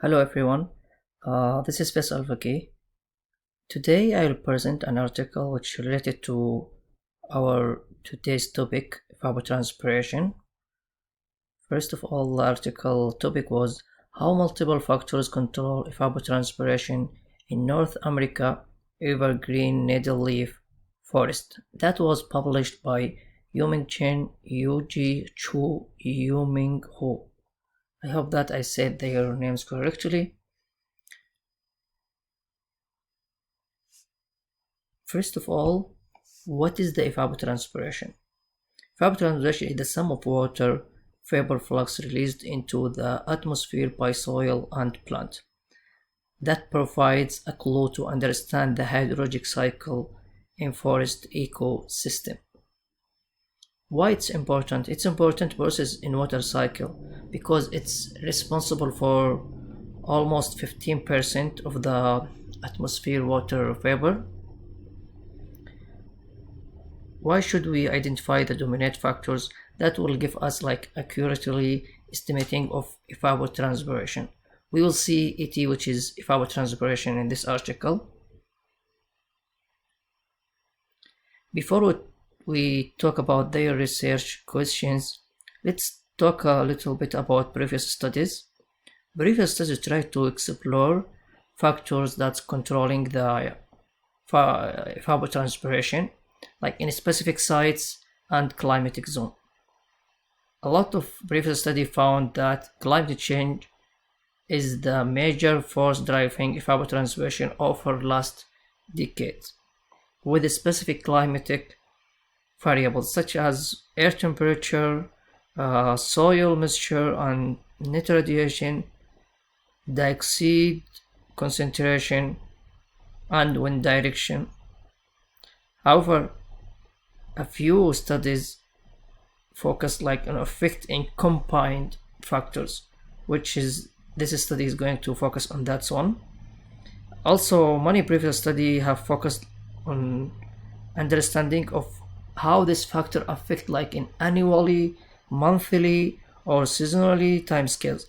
Hello everyone, this is Faisal Faki. Today I will present an article which is related to our today's topic, evapotranspiration. First of all, the article topic was how multiple factors control evapotranspiration in North America evergreen needle-leaf forest. That was published by Yuming Chen, Yuji Chu, Yuming Hu. I hope that I said their names correctly. First of all, what is the evapotranspiration? Evapotranspiration is the sum of water vapor flux released into the atmosphere by soil and plant. That provides a clue to understand the hydrologic cycle in forest ecosystem. Why it's important? It's important process in water cycle because it's responsible for almost 15% of the atmosphere water vapor. Why should we identify the dominant factors that will give us accurately estimating of evapotranspiration? We will see ET, which is evapotranspiration, in this article. Before we talk about their research questions, let's talk a little bit about previous studies. Previous studies try to explore factors that's controlling the evapotranspiration, like in specific sites and climatic zone. A lot of previous study found that climate change is the major force driving evapotranspiration over last decades, with specific climatic variables such as air temperature, soil moisture and net radiation, dioxide concentration, and wind direction. However, a few studies focus on effect in combined factors, which is this study is going to focus on that one. Also, many previous studies have focused on understanding of how this factor affect in annually, monthly, or seasonally timescales.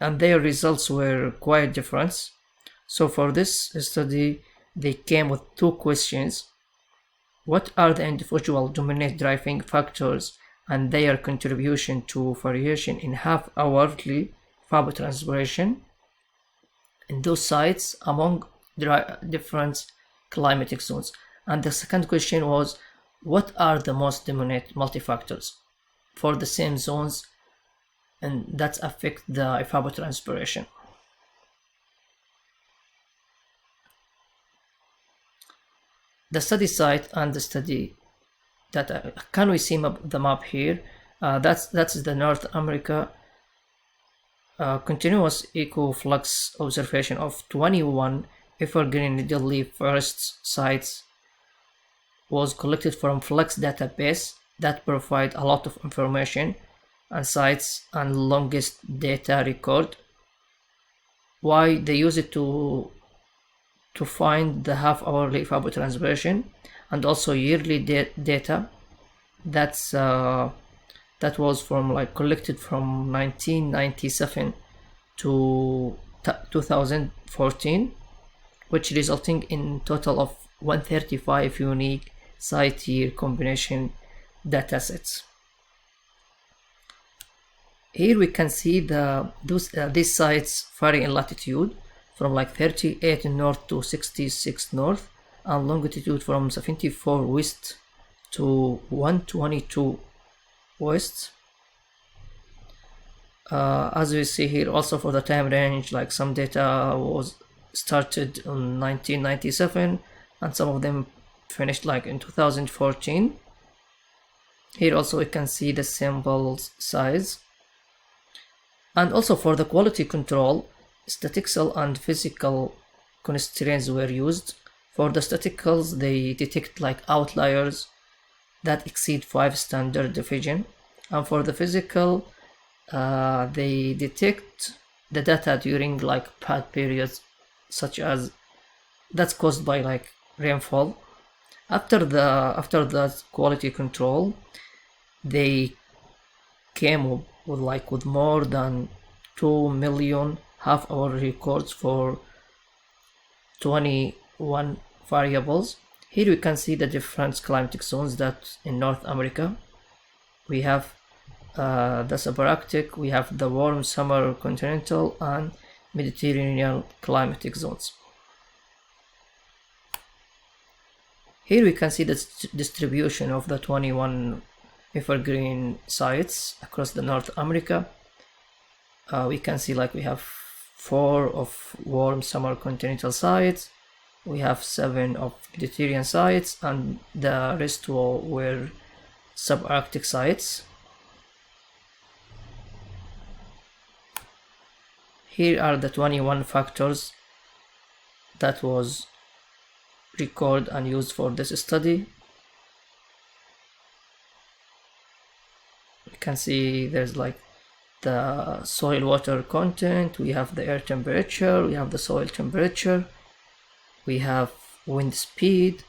And their results were quite different. So for this study, they came with two questions. What are the individual dominant driving factors and their contribution to variation in half-hourly evapotranspiration in those sites among different climatic zones? And the second question was, what are the most dominant multifactors for the same zones and that affect the evapotranspiration? The study site and the study data. Can we see the map here? That's the North America continuous eco-flux observation of 21 evergreen needle-leaf forest sites was collected from Flux database that provide a lot of information and sites and longest data record. Why they use it to find the half-hourly evapotranspiration and also yearly data that was from collected from 1997 to 2014, which resulting in total of 135 unique site year combination datasets. Here we can see these sites vary in latitude from 38 north to 66 north and longitude from 74 west to 122 west. As we see here, also for the time range, some data was started in 1997 and some of them finished in 2014. Here also we can see the sample size. And also for the quality control, statistical and physical constraints were used. For the statisticals, they detect outliers that exceed 5 standard deviation, and for the physical, they detect the data during bad periods, such as that's caused by rainfall. After that quality control, they came with more than 2 million half-hour records for 21 variables. Here we can see the different climatic zones that in North America. We have the subarctic, we have the warm summer continental and Mediterranean climatic zones. Here we can see the distribution of the 21 evergreen sites across the North America. We can see like we have 4 of warm summer continental sites, we have 7 of Mediterranean sites, and the rest were subarctic sites. Here are the 21 factors that was recorded and used for this study. You can see there's like the soil water content, we have the air temperature, we have the soil temperature, we have wind speed.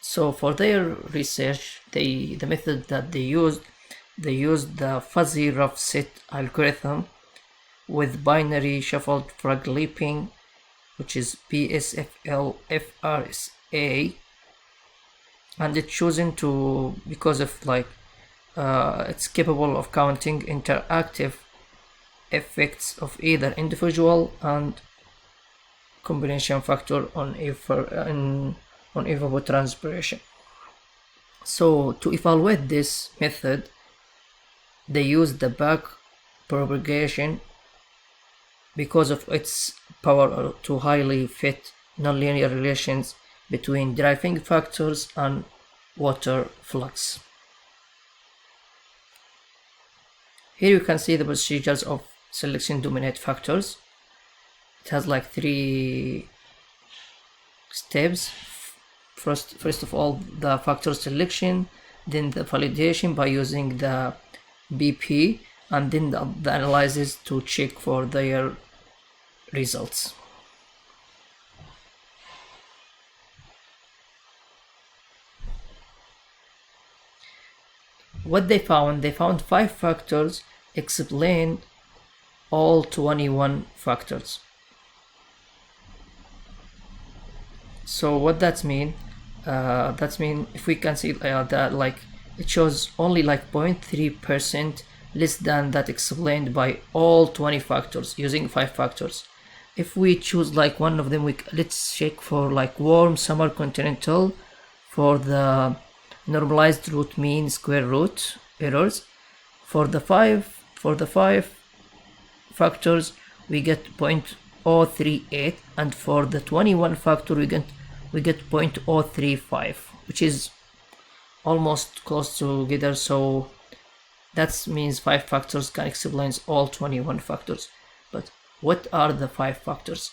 So for their research, the method that they used the fuzzy rough set algorithm with binary shuffled frag leaping, which is BSFL-FRSA, and it's chosen to because of like it's capable of counting interactive effects of either individual and combination factor on evapotranspiration. So to evaluate this method, they use the back propagation because of its power to highly fit nonlinear relations between driving factors and water flux. Here you can see the procedures of selection dominant factors. It has like 3 steps. First of all, the factor selection, then the validation by using the BP, and then the analysis to check for their results. What they found 5 factors explain all 21 factors. So what that mean? If we can see that like it shows only like 0.3% less than that explained by all 20 factors using 5 factors. If we choose like one of them, let's check for like warm summer continental for the normalized root mean square root errors. For the 5 factors we get 0.038, and for the 21 factor we get 0.035, which is almost close together. So that means 5 factors can explain all 21 factors. But what are the 5 factors?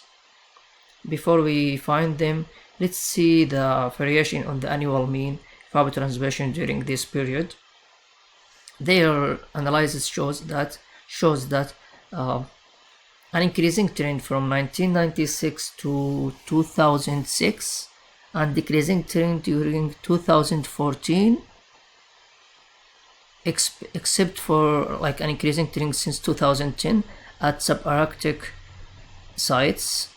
Before we find them, let's see the variation on the annual mean evapotranspiration during this period. Their analysis shows that an increasing trend from 1996 to 2006 and decreasing trend during 2014, except for like an increasing trend since 2010 at subarctic sites.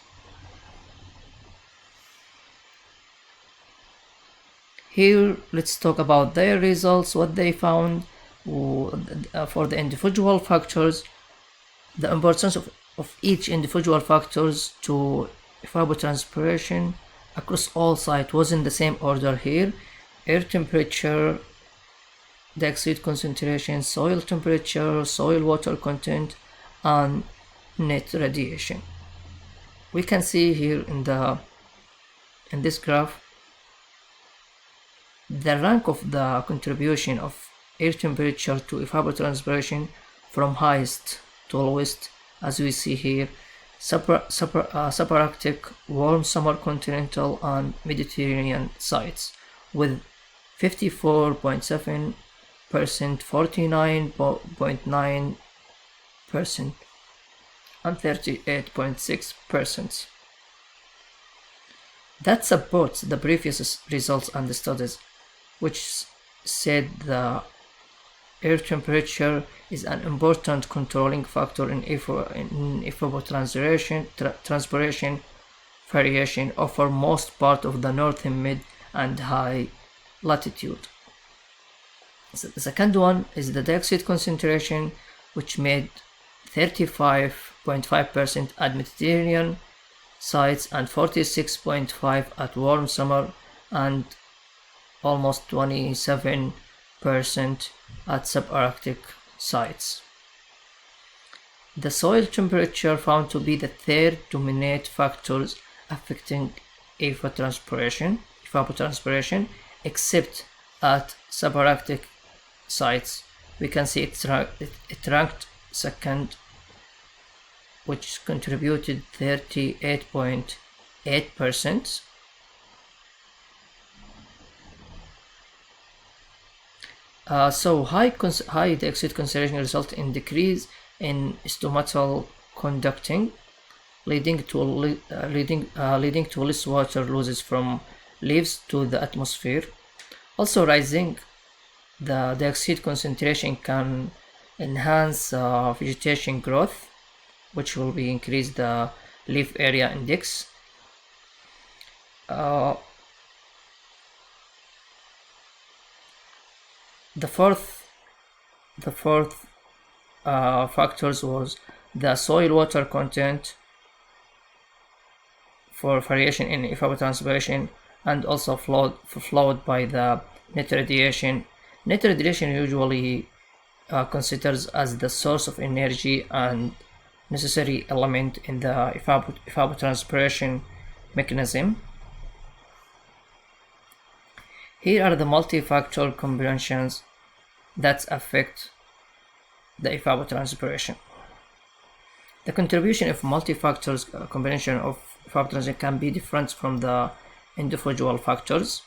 Here let's talk about their results. What they found for the individual factors, the importance of each individual factors to evapotranspiration across all sites was in the same order here: air temperature, dioxide concentration, soil temperature, soil water content, and net radiation. We can see here in this graph the rank of the contribution of air temperature to evapotranspiration from highest to lowest, as we see here: subarctic, warm summer continental, and Mediterranean sites with 54.7%, 49.9%, and 38.6%. That supports the previous results and studies, which said the air temperature is an important controlling factor in evapotranspiration variation over most part of the northern mid and high latitude. So the second one is the dioxide concentration, which made 35.5% at Mediterranean sites and 46.5% at warm summer and almost 27% at subarctic sites. The soil temperature found to be the third dominant factors affecting evapotranspiration, except at subarctic sites. We can see it ranked second, which contributed 38.8%. So high dioxide concentration result in decrease in stomatal conducting, leading to less water losses from leaves to the atmosphere. Also, rising the dioxide concentration can enhance vegetation growth, which will be increase the leaf area index. The fourth factors was the soil water content for variation in evapotranspiration, and also followed by the net radiation. Net radiation usually considers as the source of energy and necessary element in the evapotranspiration mechanism. Here are the multi-factor combinations that affect the evapotranspiration. The contribution of multi-factors combination of evapotranspiration can be different from the individual factors.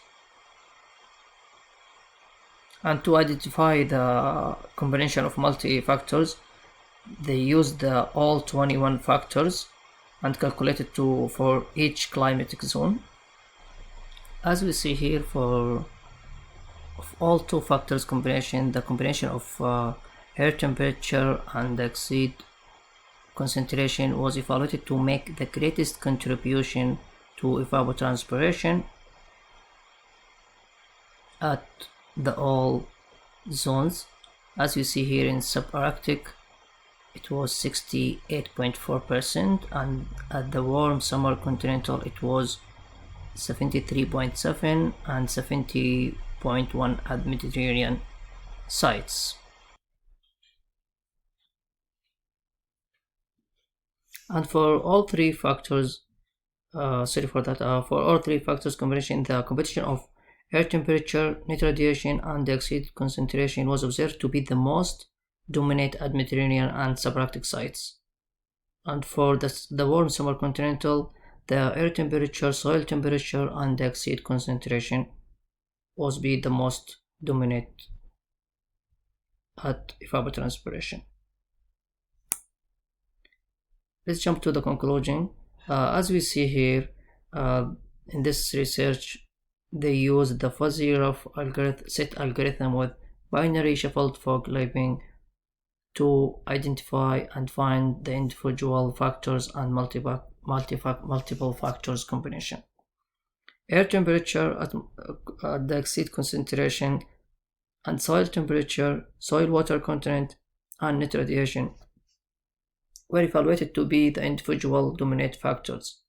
And to identify the combination of multi-factors, they used all 21 factors and calculated for each climatic zone. As we see here, for all two factors combination, the combination of air temperature and dioxide concentration was evaluated to make the greatest contribution to evapotranspiration at all zones. As you see here, in subarctic it was 68.4%, and at the warm summer continental it was 73.7% and 70.1% at Mediterranean sites. And for all three factors, for all three factors combination, the competition of air temperature, net radiation, and dioxide concentration was observed to be the most dominant at Mediterranean and subarctic sites. And for the warm summer continental, the air temperature, soil temperature, and dioxide concentration was the most dominant at evapotranspiration. Let's jump to the conclusion. As we see here, in this research, they used the fuzzy rough set algorithm with binary shuffled fog labeling to identify and find the individual factors and multiple factors combination. Air temperature, dioxide concentration, and soil temperature, soil water content, and net radiation were evaluated to be the individual dominant factors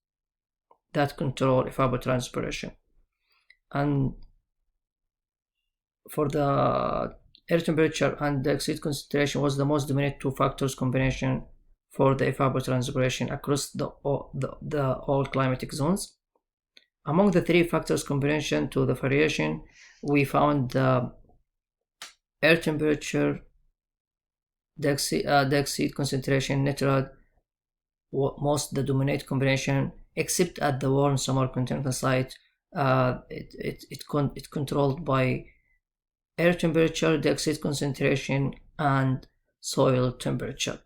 that control evapotranspiration. And for the air temperature and dioxide concentration was the most dominant two factors combination for the evapotranspiration across the all climatic zones. Among the three factors combination to the variation, we found the air temperature, dioxide concentration, net rad most the dominant combination, except at the warm summer continental site. It controlled by air temperature, dioxide concentration, and soil temperature.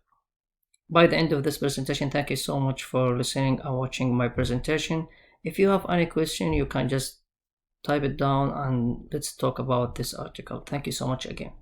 By the end of this presentation, thank you so much for listening and watching my presentation. If you have any question, you can just type it down and let's talk about this article. Thank you so much again.